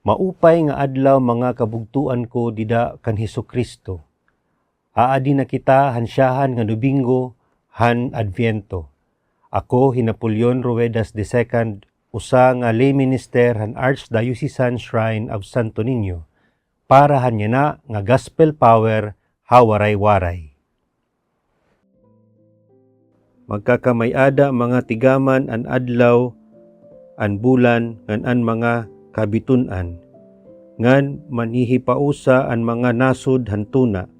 Maupay nga adlaw mga kabugtuan ko dida kan Hesukristo. Aadi na kita hansyahan nga Domingo han Adviento. Ako Napoleon Ruedas II, usa nga lay minister han Archdiocesan Shrine of Santo Niño, para hanya na nga gospel power hawaray-waray. Magkakamayada mga tigaman an adlaw, an bulan, ngan an mga kabitunan, ngan manhihipausa an mga nasod hantuna,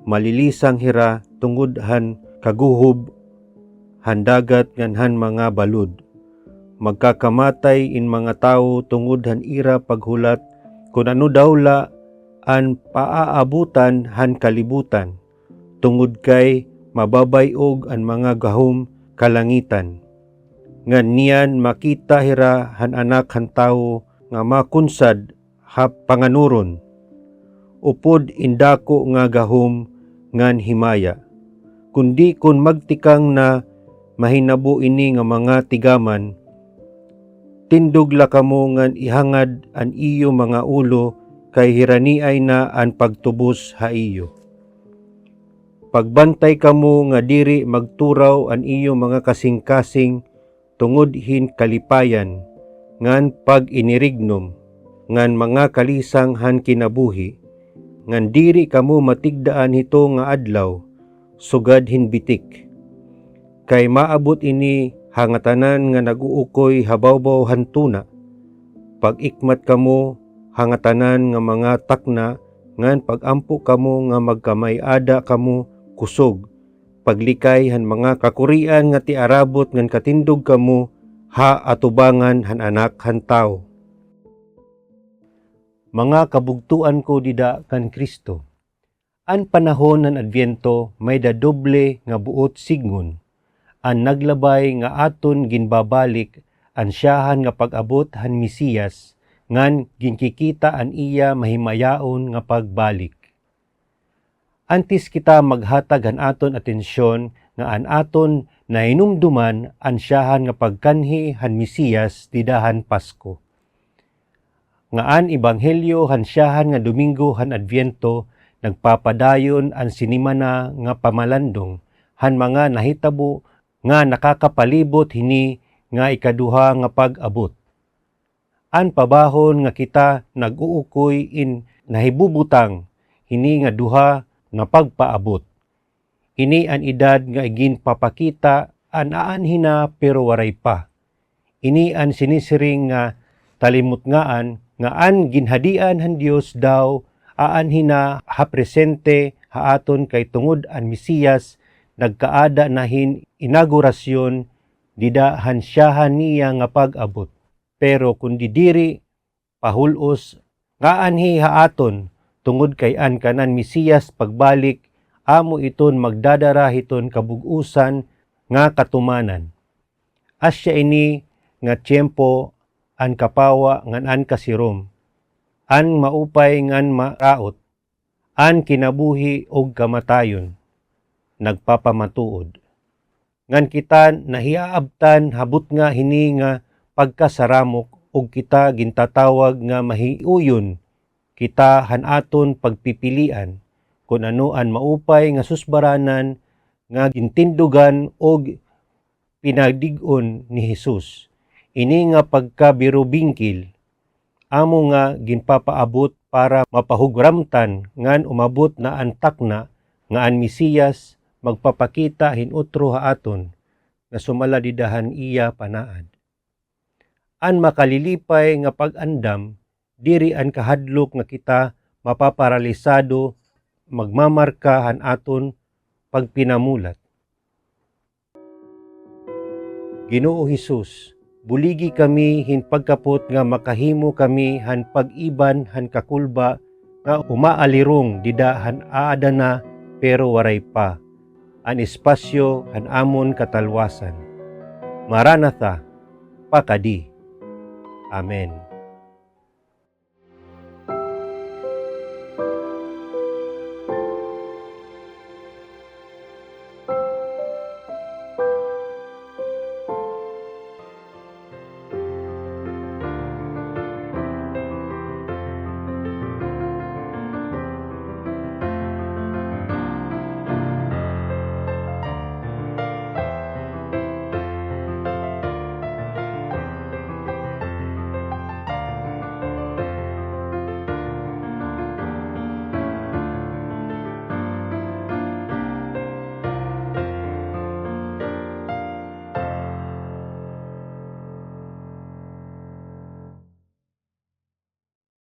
malilisang hira tungod han kaguhob, han dagat ngan han mga balud. Magkakamatay in mga tao tungod han ira paghulat, kung ano dawla an paaabutan han kalibutan, tungod kay mababayog an mga gahom kalangitan. Ngan niyan makita hira han anak han tawo nga makunsad ha panganuron, upod indako nga gahom ngan himaya. Kundi kun magtikang na mahinabo ini nga mga tigaman, tindog la kamo ngan ihangad an iyo mga ulo, kay hiraniay na an pagtubos ha iyo. Pagbantay kamo nga diri magturaw an iyo mga kasing-kasing, tungod hin kalipayan, ngan pag inirignom, ngan mga kalisang han kinabuhi, ngan diri kamo matigdaan hito nga adlaw, sugad hin bitik. Kay maabot ini hangatanan nga naguukoy habawbaw hantuna, pag-ikmat kamo hangatanan nga mga takna, ngan pag-ampo kamo nga magkamay-ada kamo kusog, paglikay han mga kakurian nga tiarabot ngan katindog kamo ha atubangan han anak han tao. Mga kabugtuan ko dida kan Kristo, an panahon ng Adviento may dadoble nga buot signon, an naglabay nga aton ginbabalik an siyahan nga pag-abot han Mesiyas, ngan ginkikita an iya mahimayaon nga pagbalik. Antes kita maghatag han aton atensyon nga an aton na hinumduman an siyahan nga pagkanhi han Mesiyas didahan Pasko. Nga an ebanghelyo han siyahan nga Domingo han Adviento nagpapadayon an sinimana nga pamalandong han mga nahitabo nga nakakapalibot hini nga ikaduha nga pag-abot. An pabahon nga kita nag-uukoy in nahibubutang hini nga duha nga pagpaabot. Ini an edad nga ginpapakita an aanhina pero waray pa. Ini an sinisiring nga talimutngaan nga an ginhadian han Dios daw aanhina ha presente ha aton kay tungod an Mesiyas nagkaada nahin inaugurasyon dida han siyahan niya nga pag-abot. Pero kundi diri pahulos nga anhi ha aton tungod kay an kanan Mesiyas pagbalik, amo iton magdadara hiton kabug-usan nga katumanan. Asya ini nga tiyempo an kapawa ngan an kasirom, an maupay ngan maraot, an kinabuhi og kamatayon, nagpapamatuod. Ngan kita nahiaabtan habut nga hini nga pagkasaramok, og kita gintatawag nga mahiuyon, kita han aton pagpipilian, kung ano an maupay nga susbaranan nga gintindugan og pinagdig-on ni Jesus. Ini nga pagkabirubingkil, amo nga ginpapaabot para mapahugramtan ngan umabot na an takna nga an Mesiyas magpapakita hinutro ha aton nga sumaladidahan iya panaad. An makalilipay nga pag-andam, diri an kahadlok nga kita mapaparalisado magmamarkahan aton pagpinamulat. Ginoo Hesus, buligi kami hin pagkapot nga makahimo kami han pag-iban han kakulba nga umaalirong dida han aadana pero waray pa, an espasyo han amon katalwasan. Maranatha, pakadi. Amen.